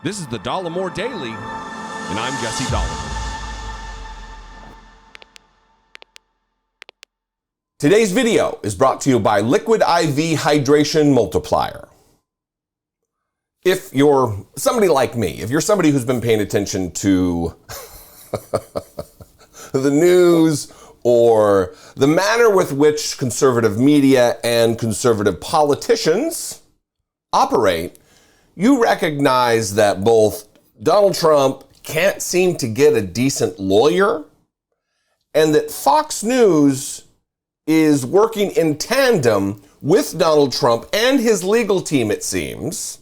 This is the Dollemore Daily, and I'm Jesse Dollemore. Today's video is brought to you by Liquid IV Hydration Multiplier. If you're somebody like me, if you're somebody who's been paying attention to the news or the manner with which conservative media and conservative politicians operate, you recognize that both Donald Trump can't seem to get a decent lawyer and that Fox News is working in tandem with Donald Trump and his legal team, it seems,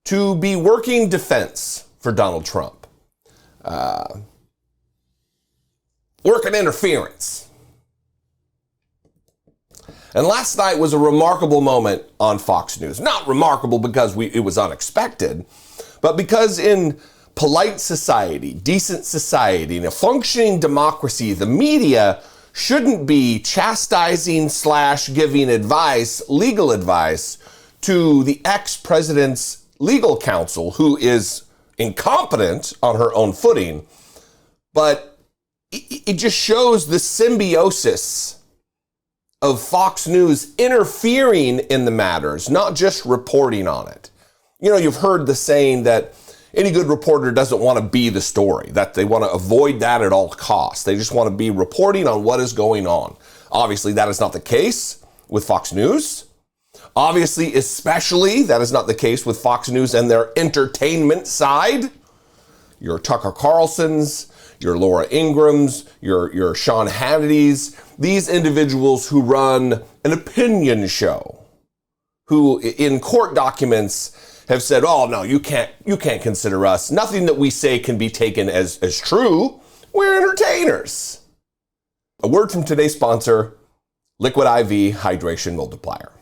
to be working defense for Donald Trump. Working interference. And last night was a remarkable moment on Fox News. Not remarkable because it was unexpected, but because in polite society, decent society, in a functioning democracy, the media shouldn't be chastising / giving advice, legal advice, to the ex-president's legal counsel, who is incompetent on her own footing. But it just shows the symbiosis of Fox News interfering in the matters, not just reporting on it. You know, you've heard the saying that any good reporter doesn't want to be the story, that they want to avoid that at all costs. They just want to be reporting on what is going on. Obviously, that is not the case with Fox News. Obviously, especially, that is not the case with Fox News and their entertainment side. Your Tucker Carlsons, your Laura Ingrams, your Sean Hannitys, these individuals who run an opinion show, who in court documents have said, oh no, you can't consider us. Nothing that we say can be taken as true. We're entertainers. A word from today's sponsor, Liquid IV Hydration Multiplier.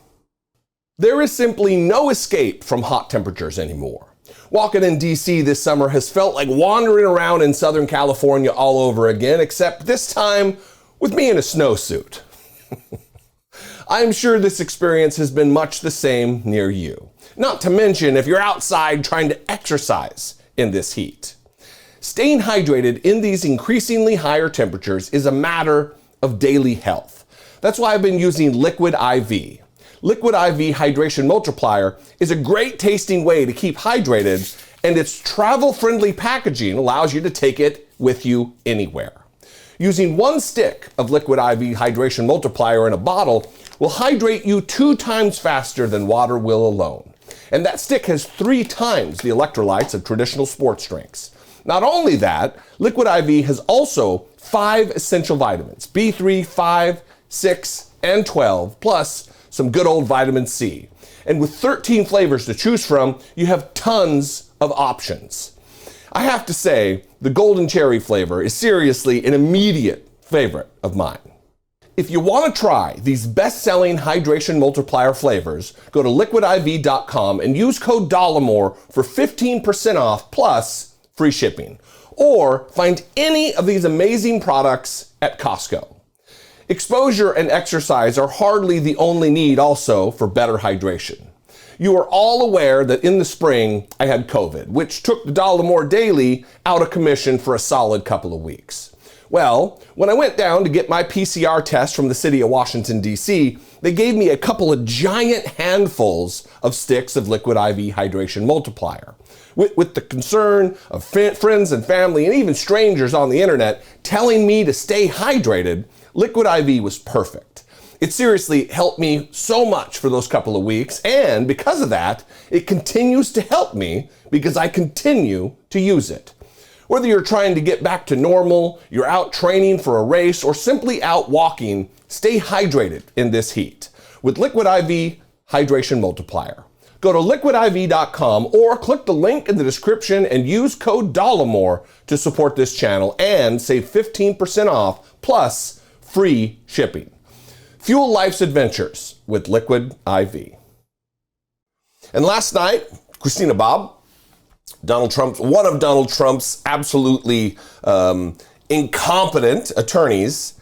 There is simply no escape from hot temperatures anymore. Walking in DC this summer has felt like wandering around in Southern California all over again, except this time with me in a snowsuit. I'm sure this experience has been much the same near you. Not to mention if you're outside trying to exercise in this heat. Staying hydrated in these increasingly higher temperatures is a matter of daily health. That's why I've been using Liquid IV. Liquid IV Hydration Multiplier is a great tasting way to keep hydrated, and its travel-friendly packaging allows you to take it with you anywhere. Using one stick of Liquid IV Hydration Multiplier in a bottle will hydrate you 2 times faster than water will alone. And that stick has 3 times the electrolytes of traditional sports drinks. Not only that, Liquid IV has also 5 essential vitamins, B3, 5, 6, and 12, plus some good old vitamin C. And with 13 flavors to choose from, you have tons of options. I have to say, the golden cherry flavor is seriously an immediate favorite of mine. If you want to try these best-selling hydration multiplier flavors, go to liquidiv.com and use code Dollemore for 15% off plus free shipping. Or find any of these amazing products at Costco. Exposure and exercise are hardly the only need also for better hydration. You are all aware that in the spring I had COVID, which took the Dollemore Daily out of commission for a solid couple of weeks. Well, when I went down to get my PCR test from the city of Washington, D.C., they gave me a couple of giant handfuls of sticks of Liquid IV Hydration Multiplier. With the concern of friends and family and even strangers on the internet telling me to stay hydrated, Liquid IV was perfect. It seriously helped me so much for those couple of weeks, and because of that, it continues to help me because I continue to use it. Whether you're trying to get back to normal, you're out training for a race, or simply out walking, stay hydrated in this heat with Liquid IV Hydration Multiplier. Go to liquidiv.com or click the link in the description and use code Dollemore to support this channel and save 15% off plus free shipping. Fuel life's adventures with Liquid IV. And last night, Christina Bobb, one of Donald Trump's absolutely incompetent attorneys,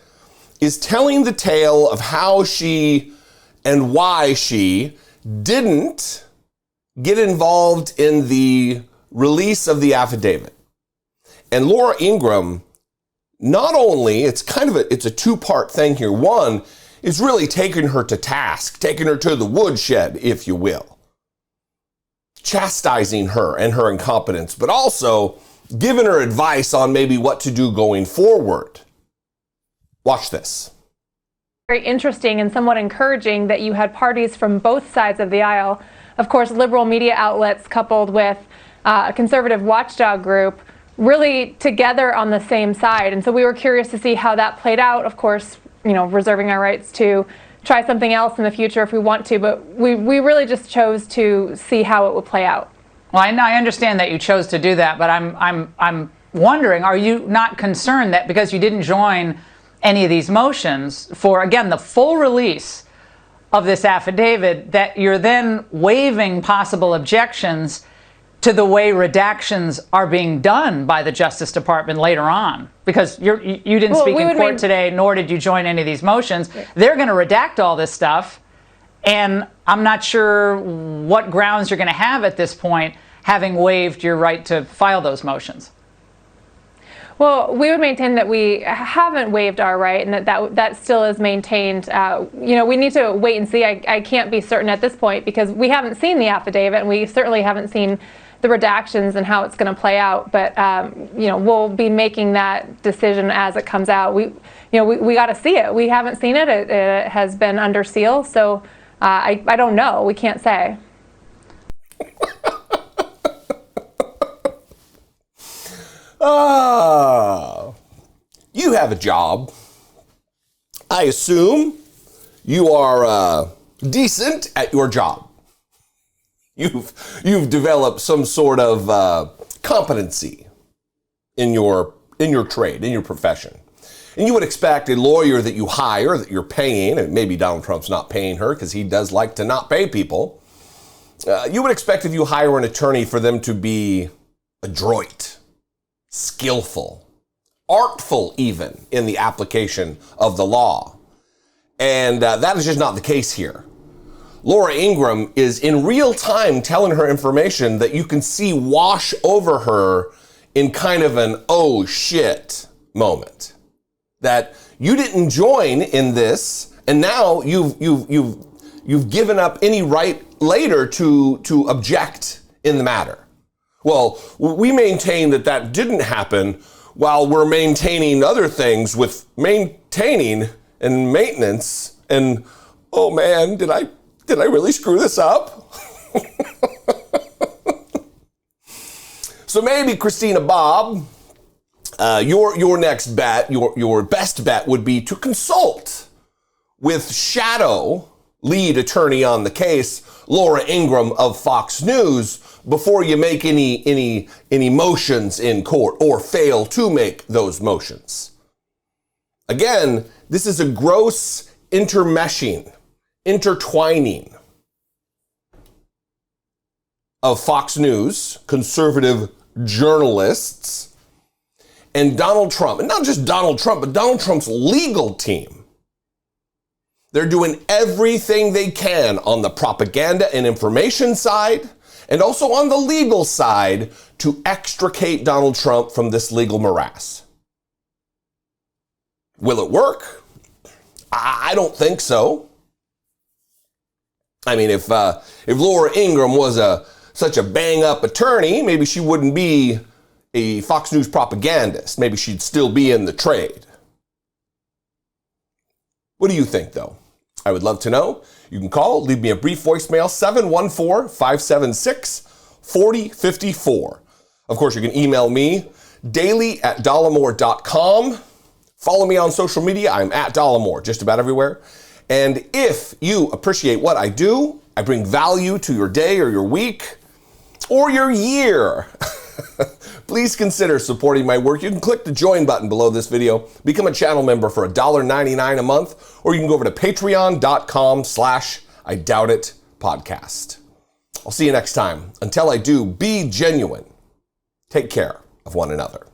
is telling the tale of how she and why she didn't get involved in the release of the affidavit. And Laura Ingraham, not only, it's a two-part thing here. One is really taking her to task, taking her to the woodshed, if you will, chastising her and her incompetence, but also giving her advice on maybe what to do going forward. Watch this. Very interesting and somewhat encouraging that you had parties from both sides of the aisle. Of course, liberal media outlets coupled with a conservative watchdog group really together on the same side. And so we were curious to see how that played out. Of course, reserving our rights to try something else in the future if we want to, but we really just chose to see how it would play out. Well, I understand that you chose to do that, but I'm wondering, are you not concerned that because you didn't join any of these motions for, again, the full release of this affidavit, that you're then waiving possible objections to the way redactions are being done by the Justice Department later on? Because you didn't speak in court today, nor did you join any of these motions. They're going to redact all this stuff, and I'm not sure what grounds you're going to have at this point, having waived your right to file those motions. Well, we would maintain that we haven't waived our right, and that still is maintained. We need to wait and see. I can't be certain at this point because we haven't seen the affidavit, and we certainly haven't seen the redactions and how it's going to play out. But we'll be making that decision as it comes out. We got to see it. We haven't seen it. It has been under seal, so I don't know. We can't say. You have a job. I assume you are decent at your job. You've developed some sort of competency in your trade, in your profession. And you would expect a lawyer that you hire, that you're paying, and maybe Donald Trump's not paying her because he does like to not pay people. You would expect if you hire an attorney for them to be adroit, skillful, artful even in the application of the law. And that is just not the case here. Laura Ingraham is in real time telling her information that you can see wash over her in kind of an oh shit moment. That you didn't join in this, and now you've given up any right later to object in the matter. Well, we maintain that didn't happen while we're maintaining other things with maintaining and maintenance. And oh man, did I really screw this up? So maybe Christina Bobb, your next bet, your best bet would be to consult with shadow lead attorney on the case, Laura Ingraham of Fox News, before you make any motions in court or fail to make those motions. Again, this is a gross intertwining of Fox News, conservative journalists, and Donald Trump. And not just Donald Trump, but Donald Trump's legal team. They're doing everything they can on the propaganda and information side, and also on the legal side, to extricate Donald Trump from this legal morass. Will it work? I don't think so. I mean, if Laura Ingraham was such a bang-up attorney, maybe she wouldn't be a Fox News propagandist. Maybe she'd still be in the trade. What do you think, though? I would love to know. You can call, leave me a brief voicemail, 714-576-4054. Of course, you can email me, daily@dollemore.com. Follow me on social media. I'm at Dollemore, just about everywhere. And if you appreciate what I do, I bring value to your day or your week or your year, please consider supporting my work. You can click the join button below this video, become a channel member for $1.99 a month, or you can go over to patreon.com/IDoubtIt podcast. I'll see you next time. Until I do, be genuine. Take care of one another.